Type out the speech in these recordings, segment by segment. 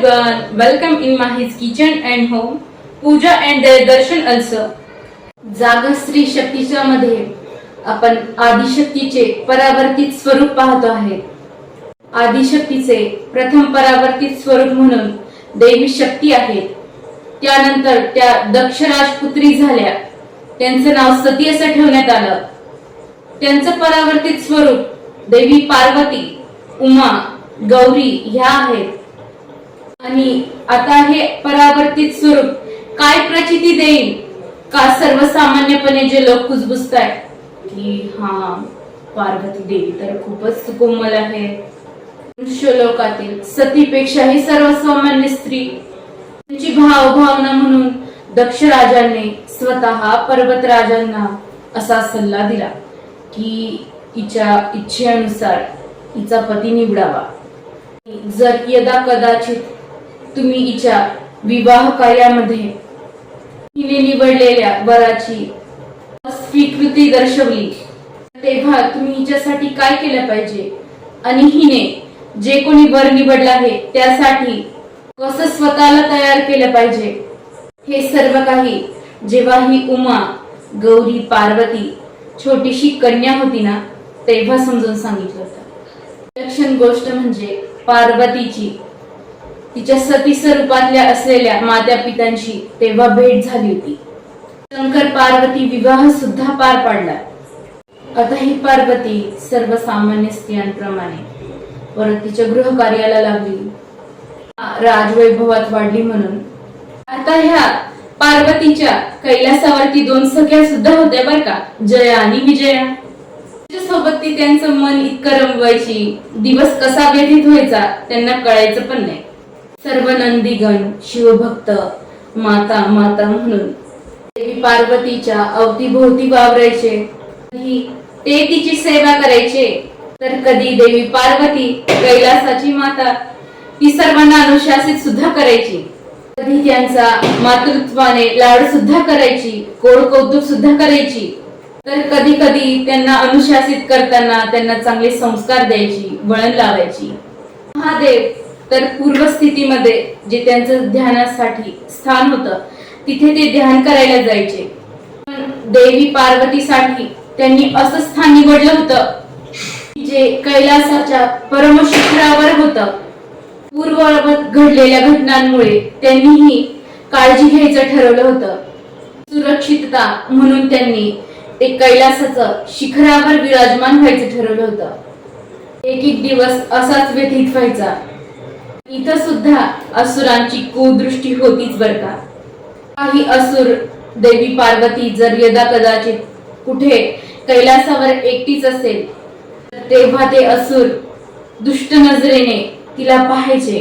everyone, welcome in Mahi's kitchen and home. Puja and their darshan also. जागा स्त्री शक्तीच्या मध्ये आपण आदिशक्तीचे परावर्तित स्वरूप पाहतो आहे. आदिशक्तीचे प्रथम परावर्तित स्वरूप म्हणून देवी शक्ती आहेत. त्यानंतर त्या दक्ष राजपुत्री झाल्या. त्यांचं नाव सती असं ठेवण्यात आलं. त्यांचं परावर्तित स्वरूप देवी पार्वती, उमा, गौरी ह्या आहेत. आणि आता हे परावर्तित स्वरूप काय प्रचिती देईल का सर्वसामान्यपणे जे लोक कुजबुजताय की हा पार्वती देवी तर खूपच कोमल आहे, मनुष्य लोकातील सतीपेक्षाही सर्वसामान्य स्त्री, त्यांची भावना म्हणून दक्ष राजाने स्वतः पर्वतराजांना असा सल्ला दिला की हिच्या इच्छेनुसार हिचा पती निवडावा. जर यदा कदाचित तुम्ही हिच्या विवाह कार्यामध्ये हिने निवडलेल्या वराची स्वीकृती दर्शवली तेव्हा तुम्ही हिच्यासाठी काय केलं पाहिजे आणि हिने जे कोणी वर निवडला आहे त्यासाठी कसं स्वतःला तयार केलं पाहिजे हे सर्व काही जेव्हा ही उमा, गौरी, पार्वती छोटीशी कन्या होती ना तेव्हा समजून सांगितलं होतं. विलक्षण गोष्ट म्हणजे पार्वतीची तिच्या सती स्वरूपातल्या असलेल्या माता पित्यांची तेव्हा भेट झाली होती. शंकर पार्वती विवाह सुद्धा पार पाडला. आता ही पार्वती सर्वसामान्य स्त्रियांप्रमाणे परत तिच्या गृह कार्याला लागली, राजवैभवात वाढली. म्हणून आता ह्या पार्वतीच्या कैलासावरती दोन सख्या सुद्धा होत्या बर का, जया आणि विजया. सोबत ती त्यांचं मन इतकं रमवायची, दिवस कसा व्यतीत व्हायचा त्यांना कळायचं पण नाही. सर्व नंदीगण शिवभक्त माता माता म्हणून देवी पार्वतीच्या अवतीभोवती वावरायचे. ते तिची सेवा करायचे तर कधी देवी पार्वती कैलासाची माता ती सर्वांना अनुशासित सुद्धा करायची. कधी त्यांचा मातृत्वाने लाड सुद्धा करायची, गोड कौतुक सुद्धा करायची. तर कधी कधी त्यांना अनुशासित करताना त्यांना चांगले संस्कार द्यायची, वळण लावायची. महादेव तर पूर्व स्थितीमध्ये जे त्यांचं ध्यानासाठी स्थान होतं तिथे ते ध्यान करायला जायचे. पण देवी पार्वतीसाठी त्यांनी असं स्थान निवडलं होतं जे कैलासाच्या परमशिखरावर होतं. पूर्ववत घडलेल्या घटनांमुळे त्यांनीही काळजी घ्यायचं ठरवलं होतं. सुरक्षितता म्हणून त्यांनी ते कैलासाचं शिखरावर विराजमान व्हायचं ठरवलं होतं. एक एक दिवस असाच व्यतीत व्हायचा. इथं सुद्धा असुरांची कुदृष्टी होतीच बर का. काही असुर देवी पार्वती जर यदा कदाचित कुठे कैलासावर एकटीच असेल तेव्हा ते असुर दुष्ट नजरेने तिला पाहायचे.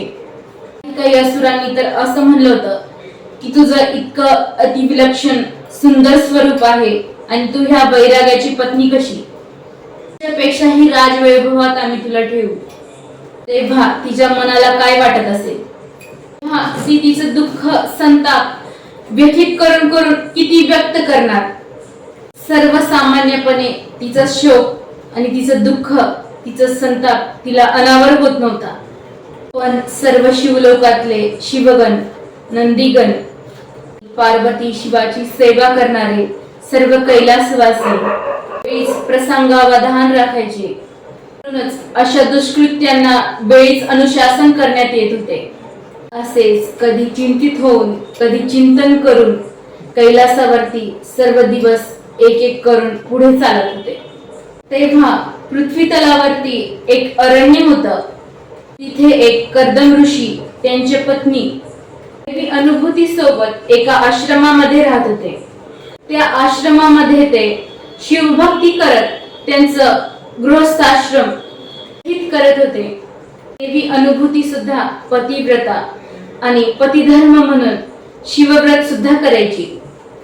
काही असुरांनी तर असं म्हणलं होतं की तुझं इतकं अतिविलक्षण सुंदर स्वरूप आहे आणि तू ह्या बैराग्याची पत्नी कशी, त्यापेक्षाही राजवैभवात आम्ही तुला ठेवू. तेव्हा तिच्या मनाला काय वाटत असेल, ती तिचं दुःख संताप व्यथित करून करून किती व्यक्त करणार. सर्वसामान्यपणे तिचा शोक आणि तिचं दुःख, तिचं संताप तिला अनावर होत नव्हता. पण सर्व शिवलोकातले शिवगण, नंदीगण, पार्वती शिवाची सेवा करणारे सर्व कैलासवासी प्रसंगावधान राखायचे. म्हणूनच अशा दुष्कृत्यांना वेळीच अनुशासन करण्यात येत होते. असेच कधी चिंतित होऊन कधी चिंतन करून कैलासावरती सर्व दिवस एक एक करून पुढे चालत होते. तेव्हा पृथ्वी तलावरती एक अरण्य होतं. तिथे एक कर्दम ऋषी त्यांच्या पत्नी देवी अनुभूती सोबत एका आश्रमामध्ये राहत होते. त्या आश्रमामध्ये ते शिवभक्ती करत त्यांचं गृहस्थाश्रम करत होते. देवी अनुभूती सुद्धा पतिव्रता आणि पतिधर्म म्हणून शिवव्रत सुद्धा करायची.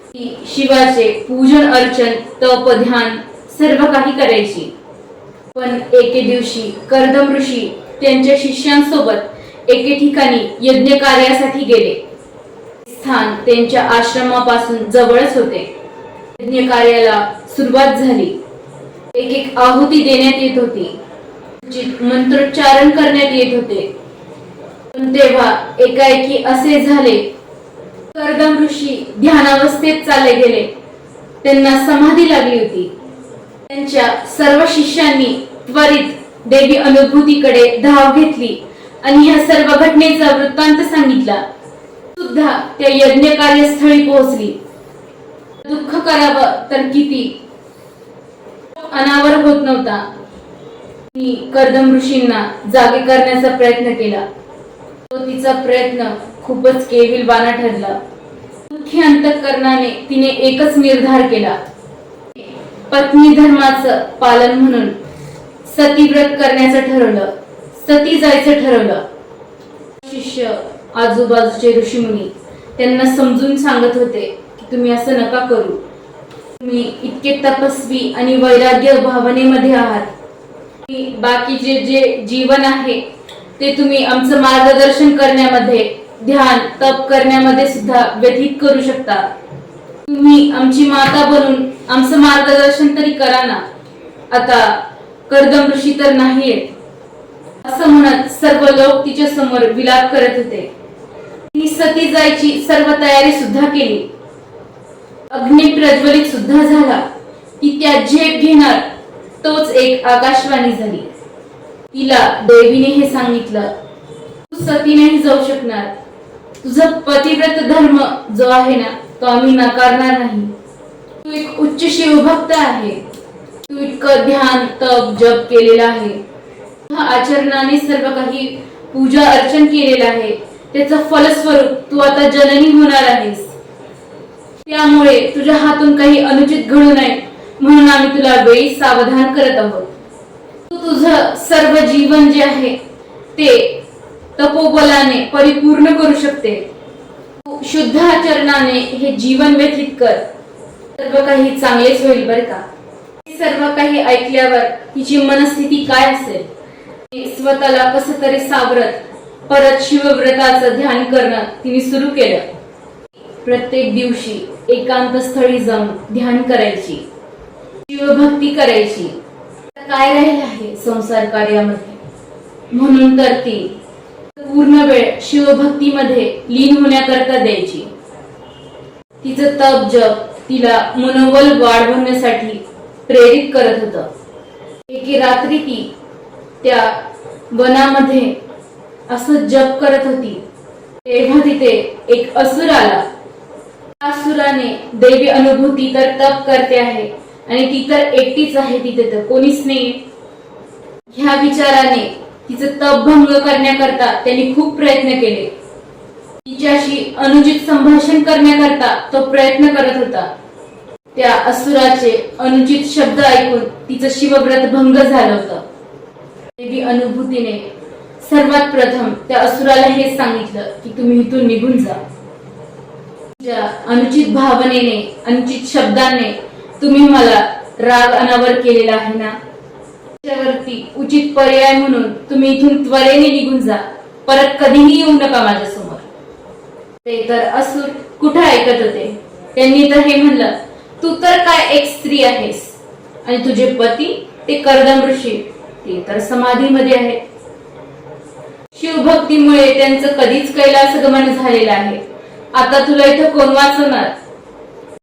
ती शिवाचे पूजन अर्चन तप ध्यान सर्व काही करायची. पण एके दिवशी कर्दम ऋषी त्यांच्या शिष्यांसोबत एके ठिकाणी यज्ञ कार्यासाठी गेले. स्थान त्यांच्या आश्रमापासून जवळच होते. यज्ञ कार्याला सुरुवात झाली. एक एक आहुती देण्यात येत होती, मंत्रोच्चारण करण्यात येत होते. पण तेव्हा एकाएकी असे झाले, कर्दम ऋषी ध्यानावस्थेत चालले गेले. त्यांना समाधी लागली होती. त्यांच्या सर्व शिष्यांनी त्वरित देवी अनुभूतीकडे धाव घेतली आणि ह्या सर्व घटनेचा वृत्तांत सांगितला. सुद्धा त्या यज्ञ कार्यस्थळी पोहोचली. दुःख करावं तर किती, अनावर होत नव्हता. मी कर्दम ऋषींना जागे करण्याचा प्रयत्न केला. तो तिचा प्रयत्न खूपच केविलवाणा ठरला. दुःखी अंतःकरणाने तिने एकच निर्धार केला, पत्नी धर्माचं पालन म्हणून सतीव्रत करण्याचं ठरवलं, सती जायचं ठरवलं. शिष्य, आजूबाजूचे ऋषीमुनी त्यांना समजून सांगत होते की तुम्ही असं नका करू. तुम्ही इतके तपस्वी आणि वैराग्य भावनेमध्ये आहात. बाकीचे जे जीवन आहे ते तुम्ही आमचं मार्गदर्शन करण्यामध्ये, ध्यान तप करण्यामध्ये सुद्धा व्यतीत करू शकता. तुम्ही आमची माता बनून आमचं मार्गदर्शन तरी करा ना. आता कर्दम ऋषी तर नाहीये, असं म्हणत सर्व लोक तिच्या समोर विलाप करत होते. तिने सती जायची सर्व तयारी सुद्धा केली. अग्नी प्रज्वलित सुद्धा झाला की त्या झेप घेणार तोच एक आकाशवाणी झाली. तिला देवीने हे सांगितलं, तू सती नाही जाऊ शकणार. तुझा पतिव्रत धर्म जो आहे ना तो आम्ही नकारणार नाही. तू एक उच्च शिवभक्त आहे. तू इतकं ध्यान तप जप केलेला आहे, आचरणाने सर्व काही पूजा अर्चन केलेलं आहे. त्याचं फलस्वरूप तू आता जननी होणार आहेस. त्यामुळे तुझ्या हातून काही अनुचित घडू नये म्हणून आम्ही तुला वेळी सावधान करत आहोत. तू तुझं सर्व जीवन जे आहे ते तपोबलाने परिपूर्ण करू शकते. तू शुद्ध आचरणाने हे जीवन व्यतीत कर. सर्व काही चांगलेच होईल बरं का. सर्व काही ऐकल्यावर तिची मनस्थिती काय असेल. स्वतःला कसं तरी सावरत परत शिवव्रताचं ध्यान करणं तिने सुरू केलं. प्रत्येक दिवशी एकांत स्थळी जाऊन ध्यान करायची, शिवभक्ती करायची. काय राहील आहे संसार कार्यामध्ये, म्हणून तर ती पूर्ण वेळ शिवभक्तीमध्ये लीन होण्याकरता द्यायची. तिचं तप जप तिला मनोबल वाढवण्यासाठी प्रेरित करत होतं. एके रात्री ती त्या वनामध्ये असं जप करत होती. तेव्हा तिथे एक असुर आला. असुराने देवी अनुभूती तर तप करते आहे आणि ती तर एकटीच आहे, तिथे तर कोणीच नाही. ह्या विचाराने तिचं तप भंग करण्याकरता त्यांनी खूप प्रयत्न केले. तिच्याशी अनुचित संभाषण करण्याकरता तो प्रयत्न करत होता. त्या असुराचे अनुचित शब्द ऐकून तिचं शिवव्रत भंग झालं होतं. देवी अनुभूतीने सर्वात प्रथम त्या असुराला हे सांगितलं की तुम्ही इथून निघून जा. तुमच्या अनुचित भावनेने, अनुचित शब्दाने तुम्ही मला राग अनावर केलेला आहे ना, त्यावरती उचित पर्याय म्हणून तुम्ही इथून त्वरेने निघून जा. परत कधीही येऊ नका माझ्यासमोर. ते तर असुर कुठे ऐकत होते. त्यांनी तर हे म्हणलं, तू तर काय एक स्त्री आहेस आणि तुझे पती ते कर्दम ऋषी ते तर समाधीमध्ये आहे. शिवभक्तीमुळे त्यांचं कधीच कैलास गमन झालेलं आहे. आता तुला इथं कोण वाचवणार.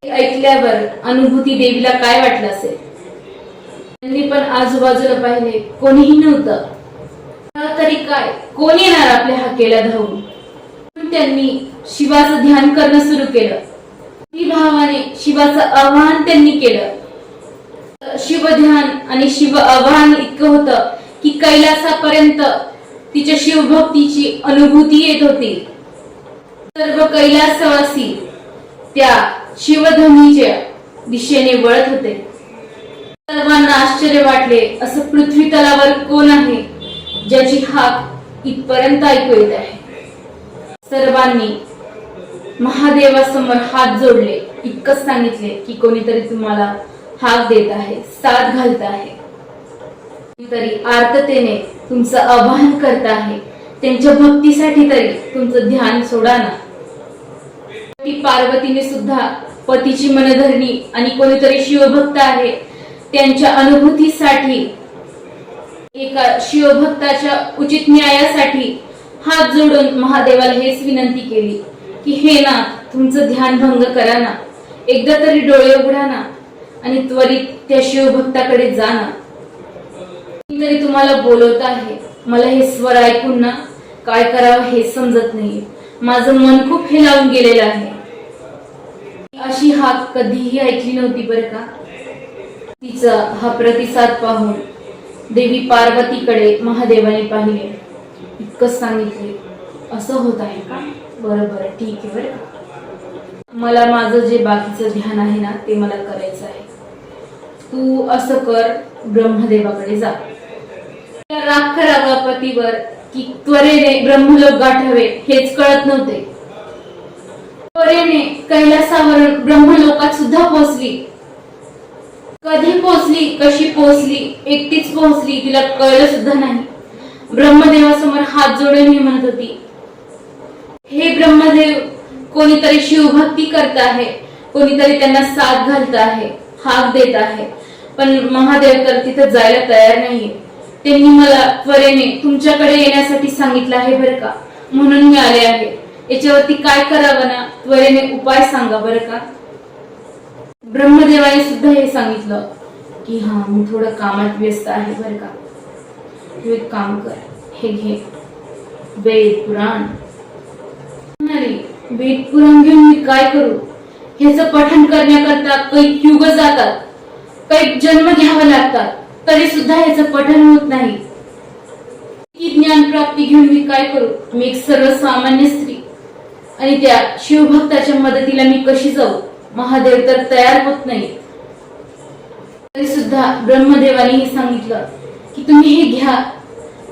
ऐकल्यावर अनुभूती देवीला काय वाटलं असेल. त्यांनी पण आजूबाजूला पाहिले, कोणीही नव्हतं. तरी काय, कोण येणार आपल्या हाकेला धावून. त्यांनी शिवाचं ध्यान करणं सुरू केलं. ती भावाने शिवाचं आवाहन त्यांनी केलं. शिवध्यान आणि शिव आवाहन इतकं होतं की कैलासापर्यंत तिच्या शिवभक्तीची अनुभूती येत होती. सर्व कैलासवासी त्या शिवध्वनीच्या दिशेने वळत होते. सर्वांना आश्चर्य वाटले, असं पृथ्वी तलावर कोण आहे ज्याची हाक इथपर्यंत ऐकू येत आहे. सर्वांनी महादेवासमोर हात जोडले. इतकंच सांगितले की कोणीतरी तुम्हाला हाक देत आहे, साथ घालत आहे, तरी आर्ततेने तुमचं आवाहन करत आहे. त्यांच्या भक्तीसाठी तरी तुमचं ध्यान सोडा ना. पार्वतीने सुद्धा पतीची मनधरणी आणि कोणीतरी शिवभक्त आहे त्यांच्या अनुभूतीसाठी, एका शिवभक्ताच्या उचित न्यायासाठी हात जोडून महादेवाला हेच विनंती केली की हे नाथ, तुमचं ध्यान भंग करा ना, एकदा तरी डोळे उघडा ना आणि त्वरित त्या शिवभक्ताकडे जा ना. मी तरी तुम्हाला बोलवत आहे, मला हे स्वर ऐकून ना काय करावं हे समजत नाही. माझं मन खूप हेलावून गेलेलं आहे. अशी हाक कधीही ऐकली नव्हती बरं का. तिचा हा प्रतिसाद पाहून देवी पार्वतीकडे महादेवाने पाहिले. इतकं सांगितले, असं होत आहे का? बरं बरं, ठीक आहे बरं का. मला माझं जे बाकीचं ध्यान आहे ना ते मला करायचं आहे. तू असं कर, ब्रह्मदेवाकडे जा. राग करावा पतीवर की त्वरेने ब्रह्मलोक गाठावे हेच कळत नव्हते. त्वरेने कैलासावरून ब्रह्मलोकात सुद्धा पोहोचली. कधी पोहोचली, कशी पोहोचली, एकटीच पोहोचली, तिला कळलं सुद्धा नाही. ब्रह्मदेवासमोर हात जोडून ही म्हणत होती, हे ब्रह्मदेव, कोणीतरी शिवभक्ती करत आहे, कोणीतरी त्यांना साथ घालत आहे, हाक देत आहे, पण महादेव तर तिथं जायला तयार नाहीये. त्यांनी मला त्वरेने तुमच्याकडे येण्यासाठी सांगितलं आहे बरं का, म्हणून मी आले आहे. याच्यावरती काय करावं ना, त्वरेने उपाय सांगा बरं का. ब्रह्मदेवाने सुद्धा हे सांगितलं की हा, मी थोडं कामात व्यस्त आहे बरं का. तू एक काम कर, हे घे वेद पुराण. वेद पुराण घेऊन मी काय करू? ह्याचं पठण करण्याकरता काही युग जातात, काही जन्म घ्यावे लागतात, तरी सुद्धा ह्याचं पठण होत नाही. ही ज्ञान प्राप्ती घेऊन मी काय करू? मी एक सर्वसामान्य स्त्री आणि त्या शिवभक्ताच्या मदतीला मी कशी जाऊ? महादेव तर तयार होत नाही. तरी सुद्धा ब्रह्मदेवाने हे सांगितलं की तुम्ही हे घ्या,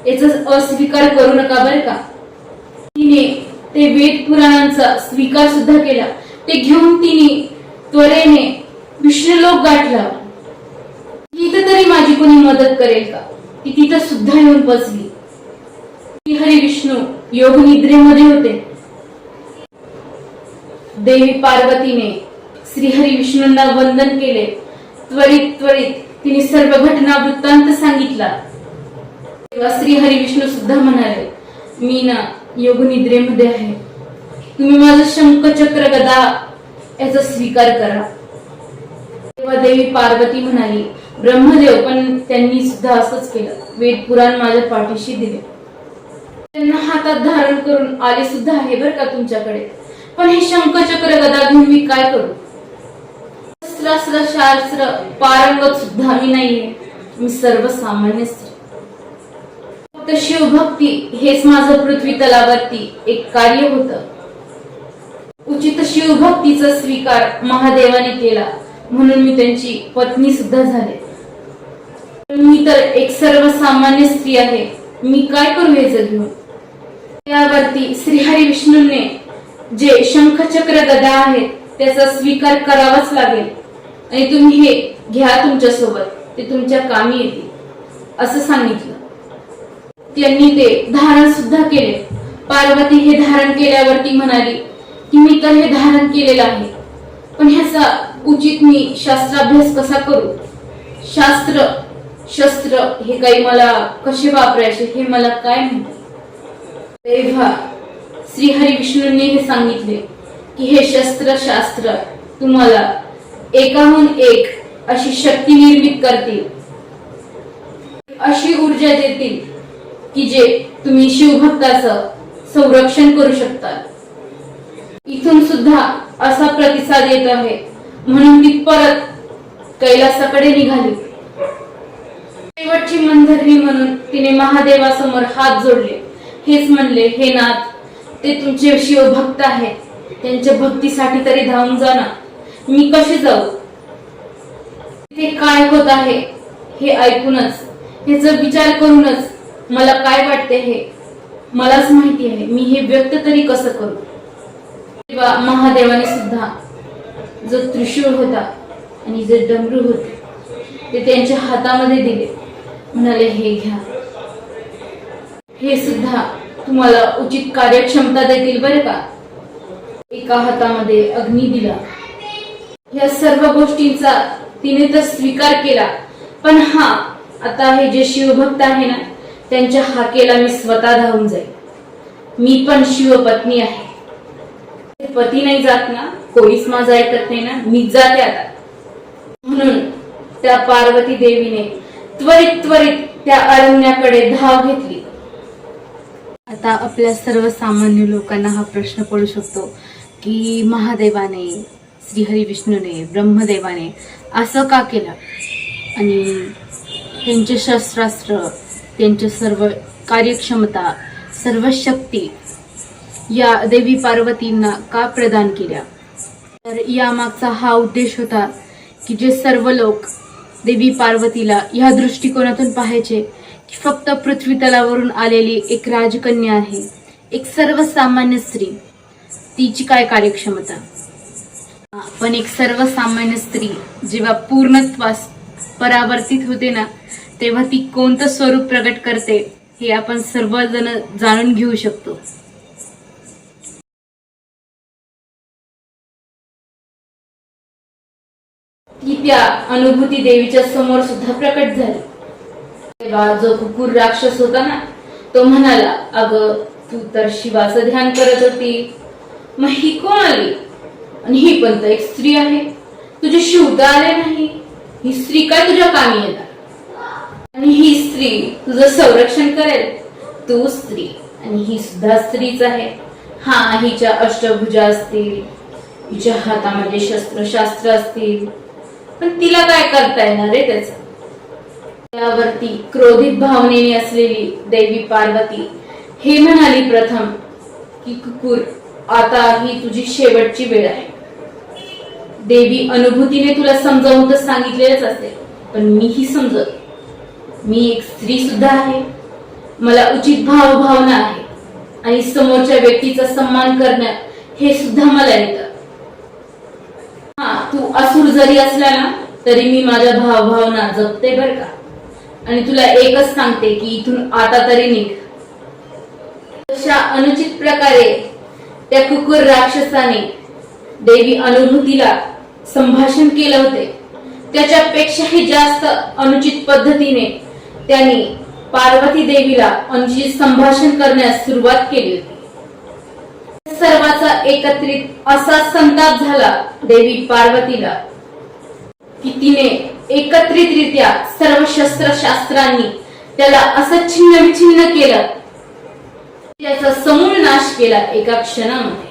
याचा अस्वीकार करू नका बरं का. तिने ते वेद पुराणांचा स्वीकार सुद्धा केला. ते घेऊन तिने त्वरेने विष्णुलोक गाठला. तिथं तरी माझी कोणी मदत करेल का? ती तिथं सुद्धा येऊन बसली. श्रीहरी विष्णू योग निद्रेमध्ये होते. देवी पार्वतीने श्रीहरी विष्णूंना वंदन केले. त्वरित तिने सर्व घटना वृत्तांत सांगितला. तेव्हा श्रीहरी विष्णू सुद्धा म्हणाले, मी ना योग निद्रेमध्ये आहे. तुम्ही माझं शंख चक्र गदा याचा स्वीकार करा. तेव्हा देवी पार्वती म्हणाली, ब्रह्मदेव, पण त्यांनी सुद्धा असंच केलं. वेद पुराण माझ्या पाठीशी दिले. त्यांना हातात धारण करून आले सुद्धा आहे बरं का तुमच्याकडे. पण हे शंख चक्र गदा घेऊन मी काय करू? शास्त्र पारंगत सुद्धा मी नाहीये. मी सर्वसामान्य स्त्री. फक्त शिवभक्ती हेच माझं पृथ्वी तलावरती एक कार्य होतं. उचित शिवभक्तीचा स्वीकार महादेवाने केला, म्हणून मी त्यांची पत्नी सुद्धा झाले. मी तर एक सर्वसामान्य स्त्री आहे. मी काय करू हे जग घेऊन? त्यावरती श्रीहरी विष्णूंनी जे शंखचक्र गदा आहेत त्याचा स्वीकार करावाच लागेल आणि तुम्ही हे घ्या तुमच्या सोबत, ते तुमच्या कामी येतील असं सांगितलं. त्यांनी ते धारण सुद्धा केले. पार्वती हे धारण केल्यावरती म्हणाली की मी तर हे धारण केलेलं आहे, पण ह्याचा उचित मी शास्त्राभ्यास कसा करू? शस्त्र हे काही मला कसे वापरायचे हे मला काय माहिती. तेव्हा श्रीहरी विष्णूंनी हे सांगितले की हे शास्त्र तुम्हाला एकाहून एक अशी शक्ती निर्मित करतील, अशी ऊर्जा देतील की जे तुम्ही शिवभक्ताचं संरक्षण करू शकता. इथून सुद्धा असा प्रतिसाद येत आहे, म्हणून ती परत कैलासाकडे निघाली. शेवटची मनधरणी म्हणून तिने महादेवासमोर हात जोडले. हेच म्हणले, हे नाथ, ते तुमचे शिवभक्त आहेत, त्यांच्या भक्तीसाठी तरी धावून जा ना. मी कशी जाऊ? ते काय होत आहे हे ऐकूनच, ह्याचा विचार करूनच मला काय वाटते हे मलाच माहिती आहे. मी हे व्यक्त तरी कसं करू? तेव्हा महादेवाने सुद्धा जो त्रिशूळ होता आणि जे डमरू होते ते त्यांच्या हातामध्ये दिले. म्हणाले, हे घ्या, हे सुद्धा तुम्हाला उचित कार्यक्षमता देतील बरं का. एका हातामध्ये अग्नी दिला. या सर्व गोष्टींचा तिने तर स्वीकार केला, पण आता हे जे शिवभक्त आहे ना त्यांच्या हाकेला मी स्वतः धावून जाईल. मी पण शिवपत्नी आहे. पती नाही जात ना, कोणीच माझं ऐकत नाही ना, मीच जाते आता. म्हणून त्या पार्वती देवीने त्वरित त्वरित त्या अरण्याकडे धाव घेतली. आता आपल्या सर्वसामान्य लोकांना हा प्रश्न पडू शकतो की महादेवाने, श्रीहरी विष्णूने, ब्रह्मदेवाने असं का केलं आणि त्यांचे शस्त्रास्त्र, त्यांचे सर्व कार्यक्षमता, सर्व शक्ती या देवी पार्वतींना का प्रदान केल्या. तर यामागचा हा उद्देश होता की जे सर्व लोक देवी पार्वतीला या दृष्टिकोनातून पाहायचे की फक्त पृथ्वी तलावरून आलेली एक राजकन्या आहे, एक सर्वसामान्य स्त्री, तिची काय कार्यक्षमता. पण एक सर्वसामान्य स्त्री जेव्हा पूर्णत्वास परावर्तित होते ना, तेव्हा ती कोणतं स्वरूप प्रगट करते हे आपण सर्वजण जाणून घेऊ शकतो. ती त्या अनुभूती देवीच्या समोर सुद्धा प्रकट झाली. तेव्हा जो कुकुर राक्षस होता ना, तो म्हणाला, अगं तू तर शिवाचं ध्यान करत होती, मग ही कोण आली, आणि ही पण तर एक स्त्री आहे, तुझे शिव तर आले नाही, ही स्त्री काय तुझ्या कामी येणार, आणि ही स्त्री तुझं संरक्षण करेल. तू स्त्री आणि ही सुद्धा स्त्रीच आहे. हा, हिच्या अष्टभुजा असतील, हिच्या हातामध्ये शस्त्रशास्त्र असतील, पण तिला काय करता येणार आहे त्याच. त्यावरती क्रोधित भावनेने असलेली देवी पार्वती हे म्हणाली प्रथम की कुकुर, आता ही तुझी शेवटची वेळ आहे. देवी अनुभूतीने तुला समजावून तर सांगितलेलंच असेल, पण मीही समजत, मी एक स्त्री सुद्धा आहे, मला उचित भावभावना आहे आणि समोरच्या व्यक्तीचा सन्मान करणं हे सुद्धा मला येतं. हा, तू असुर जरी असला ना तरी मी माझ्या भावभावना जपते बर का, आणि तुला एकच सांगते की इथून आता तरी निघ. अशा अनुचित प्रकारे त्या कुकुर राक्षसाने देवी अनुभूतीला संभाषण केले होते. त्याच्यापेक्षाही जास्त अनुचित पद्धतीने त्यांनी पार्वती देवीला अनुचित संभाषण करण्यास सुरुवात केली होती. सर्वाचा एकत्रित असा संताप झाला देवी पार्वतीला की तिने एकत्रितरित्या सर्व शस्त्रशास्त्रांनी त्याला असं छिन्न विछिन्न केलं, त्याचा समूळ नाश केला एका क्षणामध्ये.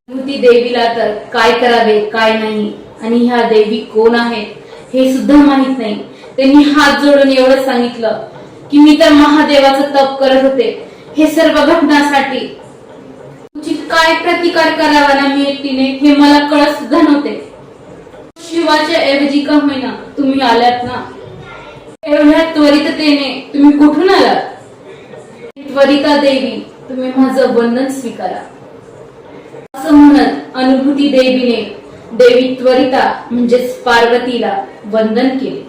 अनुभूती देवीला तर काय करावे काय नाही, आणि ह्या देवी कोण आहेत हे सुद्धा माहित नाही. त्यांनी हात जोडून एवढं सांगितलं की मी तर महादेवाचं तप करत होते, हे सर्व घटनासाठी उचित काय प्रतिकार करावा ना मी एकटीने हे मला कळत सुद्धा नव्हते. शिवाच्या ऐवजी का होईना तुम्ही आलात ना, एवढ्या त्वरिततेने तुम्ही कुठून आलात. त्वरिता देवी, तुम्ही माझं वंदन स्वीकारा. असं म्हणत अनुभूती देवीने देवी त्वरिता म्हणजेच पार्वतीला वंदन केले.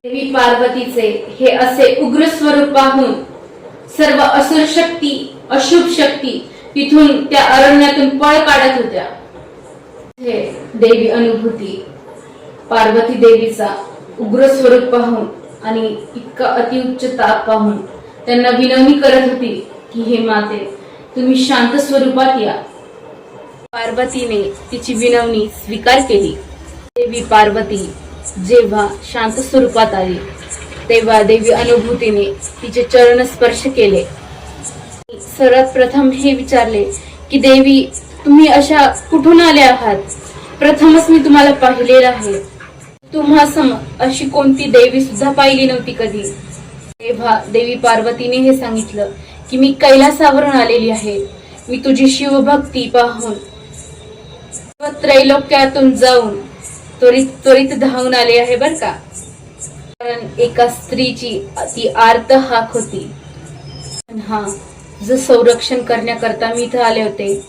देवी पार्वतीचे हे असे उग्र स्वरूप पाहून सर्व असुर शक्ती, अशुभ शक्ती तिथून त्या अरण्यातून पळ काढत होत्या. देवी अनुभूती पार्वती देवीचा उग्र स्वरूप पाहून आणि इतका अतिउच्च ताप पाहून त्यांना विनवणी करत होती की हे माते, तुम्ही शांत स्वरूपात या. पार्वतीने तिची विनवणी स्वीकार केली. देवी पार्वती जेव्हा शांत स्वरूपात आली तेव्हा देवी अनुभूतीने तिचे चरण स्पर्श केले. सर्वात प्रथम हे विचारले की देवी, तुम्ही अशा कुठून आल्या आहात. प्रथमच मी तुम्हाला पाहिलेलं आहे, तुम्हासमोर अशी कोणती देवी सुद्धा पाहिली नव्हती कधी. तेव्हा देवी पार्वतीने हे सांगितलं की मी कैलासावरून आलेली आहे. मी तुझी शिवभक्ती पाहून त्रैलोक्यातून जाऊन त्वरित धावून आले आहे बर का, कारण एका स्त्रीची ती आर्त हाक होती. हा, तुझं संरक्षण करण्याकरता मी इथं आले होते.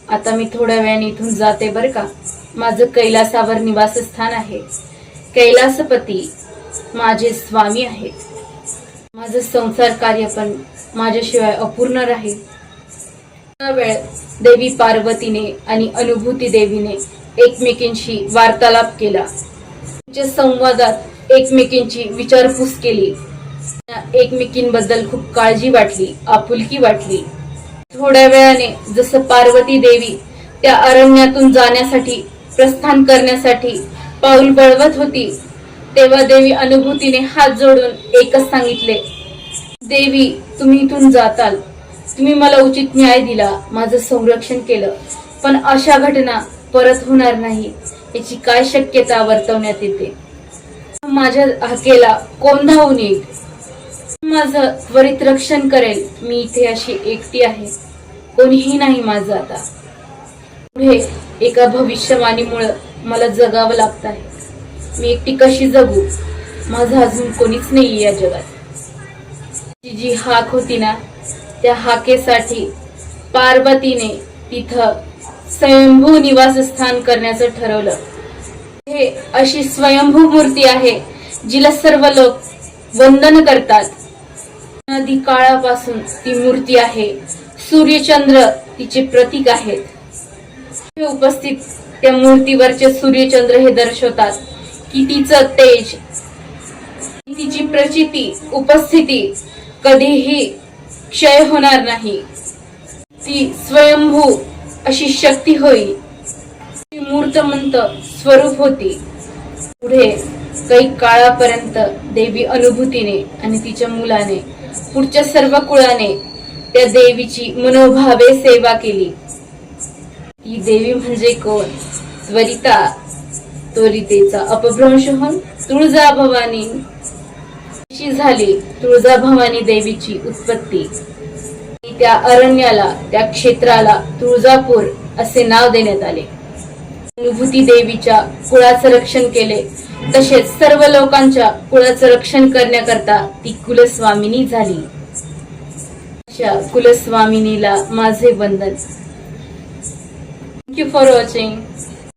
आता मी थोड्या वेळाने इथून जाते बर का. माझं कैलासावर निवासस्थान आहे. कैलासपती माझे स्वामी आहेत. माझं संसार कार्य पण माझ्याशिवाय अपूर्ण राहील. वेळ देवी पार्वतीने आणि अनुभूती देवीने एकमेकींशी वार्तालाप केला. त्यांच्या संवादात एकमेकींची विचारपूस केली. एकमेकींबद्दल खूप काळजी वाटली, आपुलकी वाटली. थोड्या वेळाने जसं पार्वती देवी त्या अरण्यातून जाण्यासाठी प्रस्थान करण्यासाठी पाऊल बळवत होती, तेव्हा देवी अनुभूतीने हात जोडून एकच सांगितले, देवी तुम्ही इथून जाताल, तुम्ही मला उचित न्याय दिला, माझं संरक्षण केलं, पण अशा घटना परत होणार नाही याची काय शक्यता वर्तवण्यात येते. माझ्या हाकेला कोण धावून येईल, माझं त्वरित रक्षण करेल. मी इथे अशी एकटी आहे, कोणीही नाही माझं. आता पुढे एका भविष्यवाणीमुळे मला जगावं लागत आहे. मी एकटी कशी जगू, माझं अजून कोणीच नाही या जगात. जी हाक होती ना, त्या हाकेसाठी पार्वतीने तिथं स्वयंभू निवासस्थान करण्याचं ठरवलं. हे अशी स्वयंभू मूर्ती आहे जिला सर्व लोक वंदन करतात. अनादी काळापासून ती मूर्ती आहे. सूर्यचंद्र तिचे प्रतीक आहेत. उपस्थित त्या मूर्तीवरचे सूर्यचंद्र हे दर्शवतात की तिचं तेज, तिची प्रचिती, उपस्थिती कधीही क्षय होणार नाही. ती स्वयंभू अशी शक्ती होईल. ती मूर्तमंत स्वरूप होती. पुढे काही काळापर्यंत देवी अनुभूतीने आणि तिच्या मुलाने, पुढच्या सर्व कुळाने त्या देवीची मनोभावे सेवा केली. ही देवी म्हणजे कोण? त्वरिता, त्वरितेचा अपभ्रंश होऊन तुळजा भवानी अशी झाली. तुळजा भवानी देवीची उत्पत्ती. त्या अरण्याला, त्या क्षेत्राला तुळजापूर असे नाव देण्यात आले. अनुभूती देवीच्या कुळाचं रक्षण केले, तसेच सर्व लोकांच्या कुळाचं रक्षण करण्याकरता ती कुलस्वामिनी झाली. अशा कुलस्वामिनीला माझे वंदन. Thank you for watching.